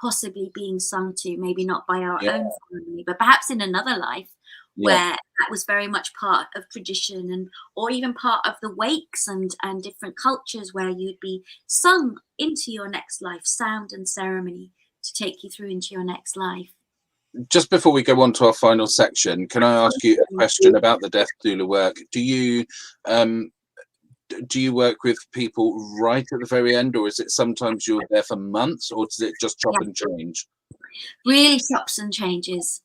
possibly being sung to, maybe not by our own family, but perhaps in another life, where that was very much part of tradition, and or even part of the wakes and different cultures where you'd be sung into your next life, sound and ceremony to take you through into your next life. Just before we go on to our final section, can I ask you a question about the death doula work? Do you work with people right at the very end, or is it sometimes you're there for months, or does it just chop and change? Really chops and changes,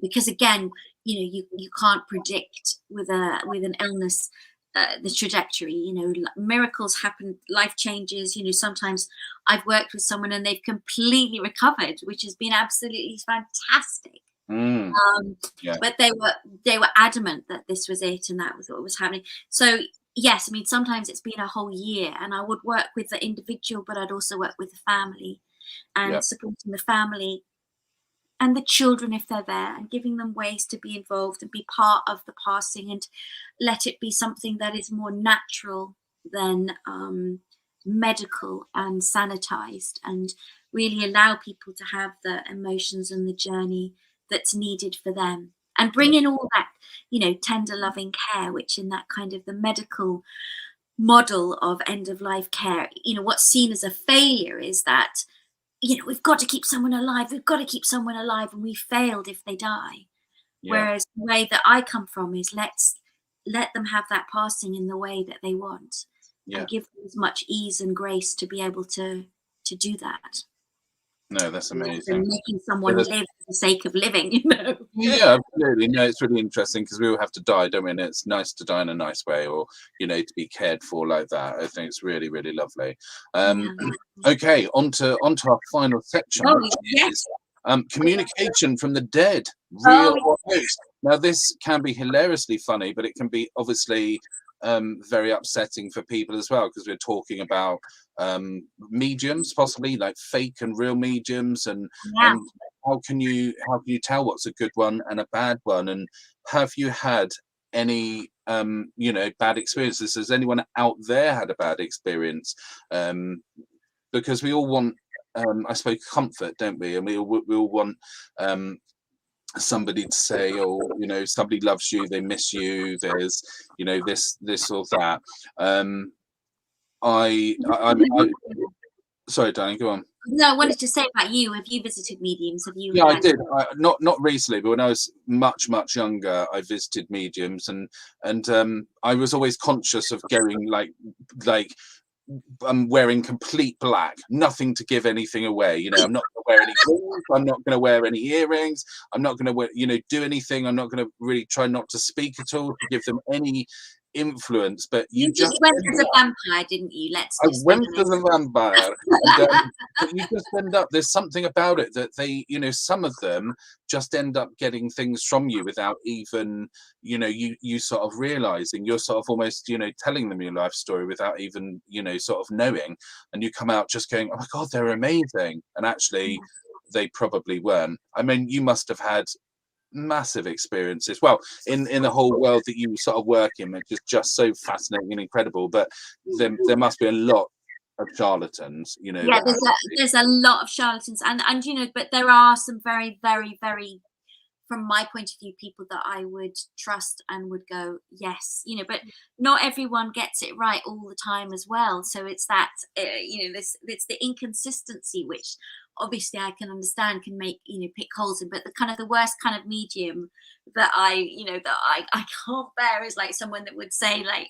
because again, you know, you can't predict with an illness the trajectory. You know, miracles happen, life changes. You know, sometimes I've worked with someone and they've completely recovered, which has been absolutely fantastic. But they were adamant that this was it and that was what was happening. So yes, I mean, sometimes it's been a whole year, and I would work with the individual, but I'd also work with the family and supporting the family and the children if they're there, and giving them ways to be involved and be part of the passing, and let it be something that is more natural than medical and sanitized, and really allow people to have the emotions and the journey that's needed for them. and bring in all that, tender loving care, which in that kind of the medical model of end of life care, what's seen as a failure is that, we've got to keep someone alive, and we failed if they die. Whereas the way that I come from is let them have that passing in the way that they want, and give them as much ease and grace to be able to do that. No, that's amazing. And making someone live for the sake of living, Yeah, absolutely. No, it's really interesting because we all have to die, don't we? And it's nice to die in a nice way, or to be cared for like that. I think it's really, really lovely. Okay, onto our final section, which is communication from the dead, real or hoax. Now, this can be hilariously funny, but it can be obviously very upsetting for people as well, because we're talking about mediums, possibly like fake and real mediums, and how can you tell what's a good one and a bad one? And have you had any bad experiences? Has anyone out there had a bad experience? Because we all want I suppose comfort, don't we? And we all want somebody to say, somebody loves you, they miss you, there's this or that. Sorry, Danny, go on. No, I wanted to say about you. Have you visited mediums? Have you? Yeah, I did. Not recently, but when I was much younger, I visited mediums, and I was always conscious of going like I'm wearing complete black, nothing to give anything away. I'm not going to wear any rings. I'm not going to wear any earrings. I'm not going to wear, do anything. I'm not going to really try not to speak at all to give them any influence. But you just went as a vampire, didn't you? I went as a vampire. But you just end up, there's something about it that they, some of them just end up getting things from you without even, you sort of realizing. You're sort of almost, telling them your life story without even, sort of knowing. And you come out just going, oh my God, they're amazing. And actually, they probably weren't. I mean, you must have had massive experiences, well, in the whole world that you sort of work in, which is just so fascinating and incredible. But there must be a lot of charlatans, there's a lot of charlatans, and but there are some very, very, very, from my point of view, people that I would trust and would go, yes, but not everyone gets it right all the time as well. So it's that it's the inconsistency, which obviously I can understand can make pick holes in. But the worst kind of medium that I can't bear is like someone that would say like,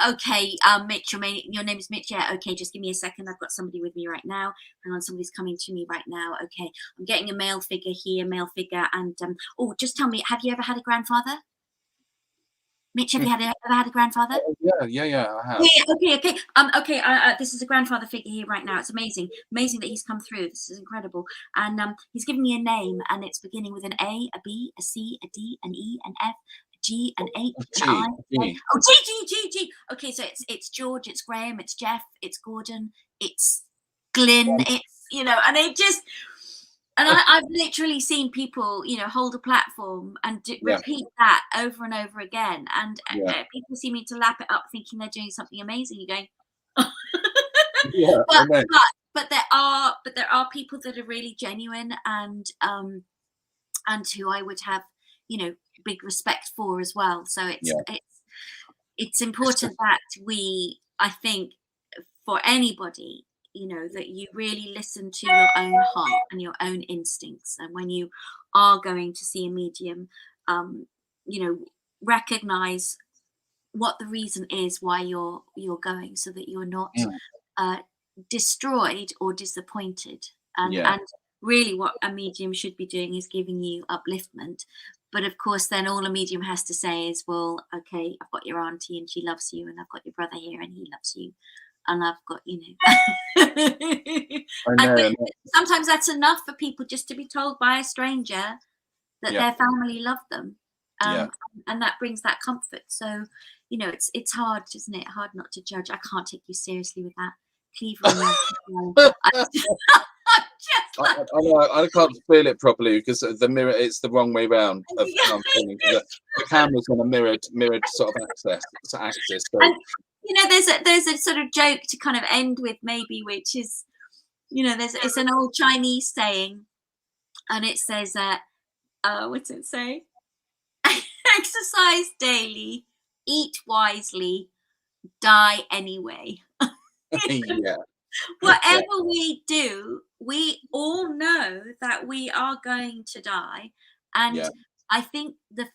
okay, Mitch, your name is Mitch. Yeah, okay, just give me a second. I've got somebody with me right now. Hang on, somebody's coming to me right now. Okay, I'm getting a male figure here, and just tell me, have you ever had a grandfather? Mitch, have you ever had a grandfather? Yeah, I have. Okay. This is a grandfather figure here right now. It's amazing that he's come through. This is incredible. And he's giving me a name, and it's beginning with an A, a B, a C, a D, an E, an F, a G, an H, an I. G. Okay, so it's George, it's Graham, it's Jeff, it's Gordon, it's Glyn, it's and it just. And I've literally seen people, hold a platform and repeat that over and over again. And people seem to lap it up thinking they're doing something amazing. You're going, but there are people that are really genuine and who I would have, big respect for as well. So it's important that I think for anybody, that you really listen to your own heart and your own instincts. And when you are going to see a medium, recognize what the reason is why you're going, so that you're not destroyed or disappointed. And really what a medium should be doing is giving you upliftment. But of course, then all a medium has to say is, well, okay, I've got your auntie and she loves you, and I've got your brother here and he loves you. And I've got, but sometimes that's enough for people just to be told by a stranger that their family love them, and that brings that comfort. So, it's hard, isn't it? Hard not to judge. I can't take you seriously with that, Cleveland. I can't feel it properly because the mirror, it's the wrong way round. The camera's on a mirrored sort of axis. So. And, there's a sort of joke to kind of end with, maybe, which is, it's an old Chinese saying, and it says, what's it say? Exercise daily, eat wisely, die anyway. Yeah, yeah, Whatever we do, we all know that we are going to die. And yeah, I think the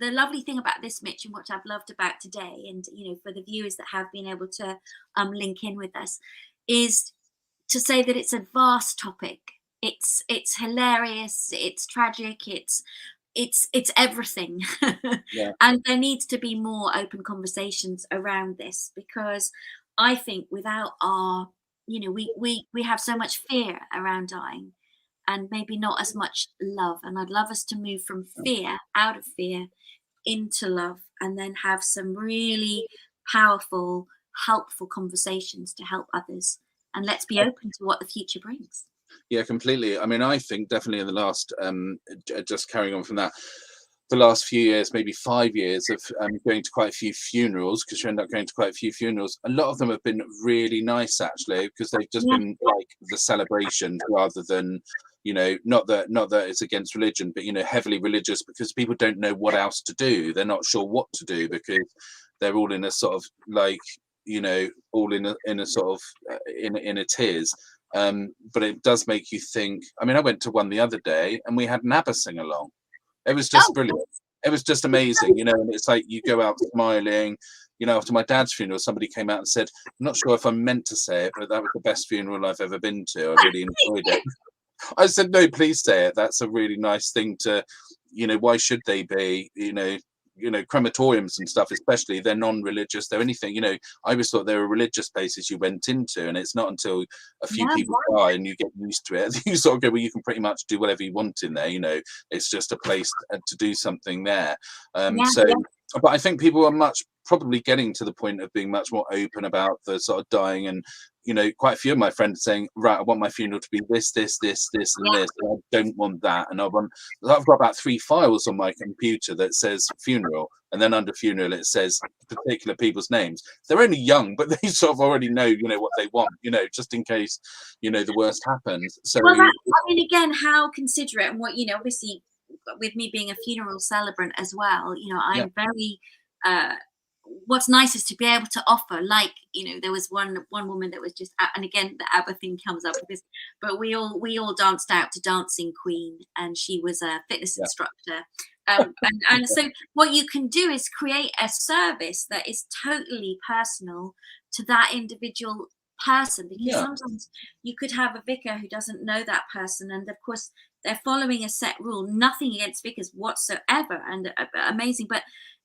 lovely thing about this, Mitch, and what I've loved about today, and for the viewers that have been able to link in with us, is to say that it's a vast topic. It's hilarious, it's tragic, it's everything. yeah, And there needs to be more open conversations around this, because I think without our, we have so much fear around dying, and maybe not as much love. And I'd love us to move from fear, out of fear, into love, and then have some really powerful, helpful conversations to help others. And let's be open to what the future brings. yeah, completely. I mean, I think definitely in the last, just carrying on from that, the last few years, maybe 5 years of going to quite a few funerals, because you end up going to quite a few funerals. A lot of them have been really nice, actually, because they've just Yeah, been like the celebrations rather than, not that it's against religion, but heavily religious, because people don't know what else to do. They're not sure what to do, because they're all in a sort of like, all in a sort of in a tears. But it does make you think. I mean, I went to one the other day and we had an ABBA sing along. It was just oh, brilliant. It was just amazing, and it's like you go out smiling. After my dad's funeral, somebody came out and said, "I'm not sure if I'm meant to say it, but that was the best funeral I've ever been to. I really enjoyed it." I said, "No, please say it. That's a really nice thing to, why should they be, crematoriums and stuff, especially, they're non-religious, they're anything, I always thought they were religious places you went into, and it's not until a few yeah, people die and you get used to it, you sort of go, well, you can pretty much do whatever you want in there, it's just a place to do something there. yeah, So, but I think people are probably getting to the point of being much more open about the sort of dying, and quite a few of my friends saying, right, I want my funeral to be this, this, this, this, and yeah. this. And I don't want that. And I've got about 3 files on my computer that says funeral, and then under funeral it says particular people's names. They're only young, but they sort of already know, what they want, just in case, the worst happens. So Well, that, I mean, again, how considerate, and what, obviously, with me being a funeral celebrant as well, yeah, I'm very, what's nice is to be able to offer, like, there was one woman that was just, and again, the ABBA thing comes up with this, but we all danced out to Dancing Queen, and she was a fitness yeah, instructor. And so what you can do is create a service that is totally personal to that individual person, because yeah, sometimes you could have a vicar who doesn't know that person, and of course they're following a set rule. Nothing against vicars whatsoever, and amazing, but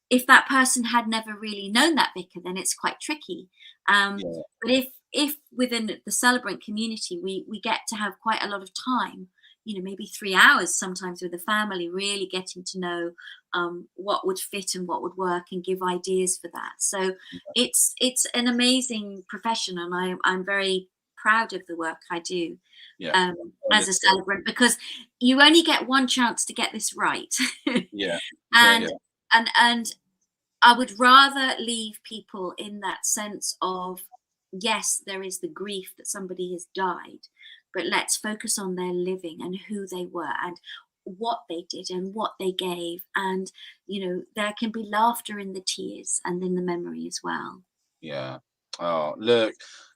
if that person had never really known that vicar, then it's quite tricky. yeah, But if within the celebrant community we get to have quite a lot of time, maybe 3 hours sometimes with the family, really getting to know what would fit and what would work, and give ideas for that. So it's an amazing profession, and I'm very proud of the work I do yeah, as a celebrant, because you only get one chance to get this right. yeah, yeah, yeah, and and I would rather leave people in that sense of, yes, there is the grief that somebody has died, but let's focus on their living and who they were and what they did and what they gave. And, there can be laughter in the tears and in the memory as well. yeah. Oh, look.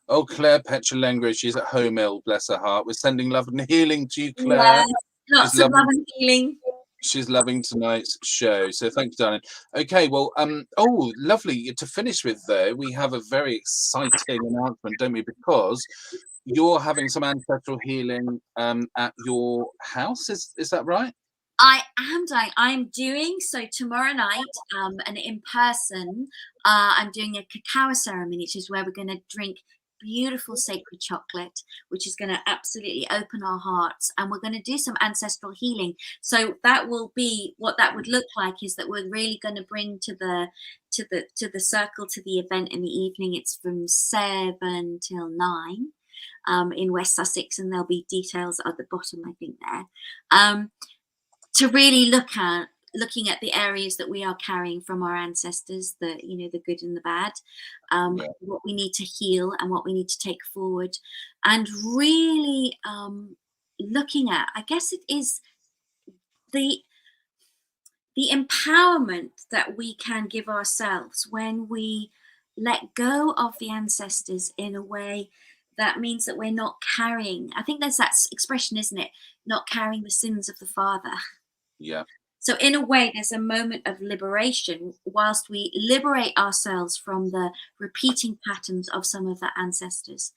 Oh, Claire Petralengra, she's at home ill, bless her heart. We're sending love and healing to you, Claire. Yes, She's lots of love loving and healing. she's loving tonight's show. So thank you, darling. Okay, well, oh, lovely. To finish with, though, we have a very exciting announcement, don't we? Because you're having some ancestral healing at your house. Is that right? I'm doing so tomorrow night, and in person, I'm doing a cacao ceremony, which is where we're going to drink beautiful sacred chocolate, which is going to absolutely open our hearts, and we're going to do some ancestral healing. So that will be what that would look like, is that we're really going to bring to the circle, to the event in the evening. It's from 7 till 9. In West Sussex, and there'll be details at the bottom, I think, there. To really looking at the areas that we are carrying from our ancestors, the good and the bad, Yeah, what we need to heal and what we need to take forward, and really looking at, I guess it is the the empowerment that we can give ourselves when we let go of the ancestors in a way that means that we're not carrying, I think there's that expression, isn't it? Not carrying the sins of the father. Yeah. So in a way, there's a moment of liberation whilst we liberate ourselves from the repeating patterns of some of the ancestors.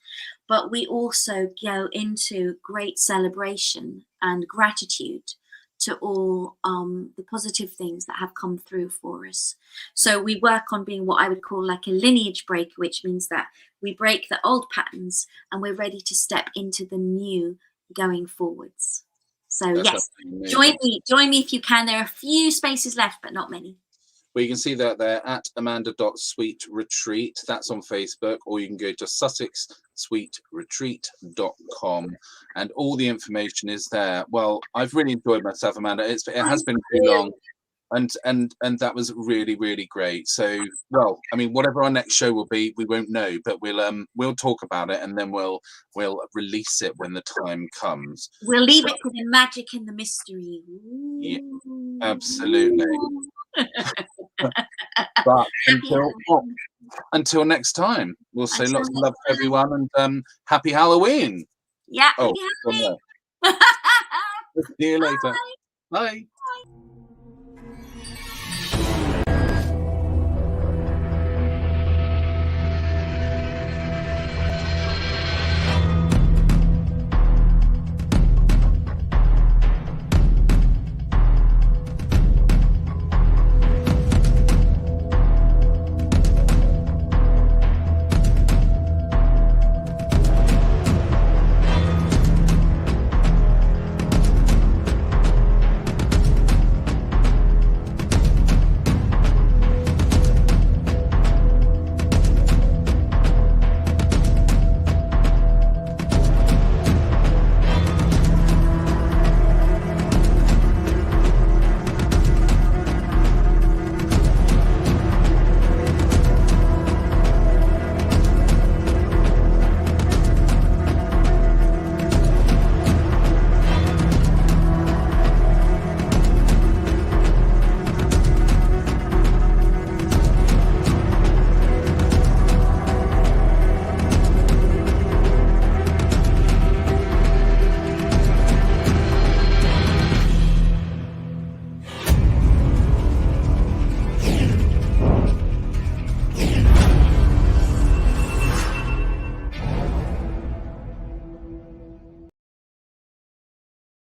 But we also go into great celebration and gratitude to all the positive things that have come through for us. So we work on being what I would call like a lineage break, which means that we break the old patterns and we're ready to step into the new going forwards. So That's yes, amazing. join me if you can. There are a few spaces left, but not many. Well, you can see that there at amanda.sweetretreat. That's on Facebook, or you can go to sussexsweetretreat.com, and all the information is there. Well, I've really enjoyed myself, Amanda. It has been too long, and that was really, really great. So, well, I mean, whatever our next show will be, we won't know, but we'll talk about it, and then we'll release it when the time comes. We'll leave it to the magic and the mystery. Yeah, absolutely. But until next time, we'll say lots of love to everyone, and happy Halloween. Yeah. Oh, see you later. Bye.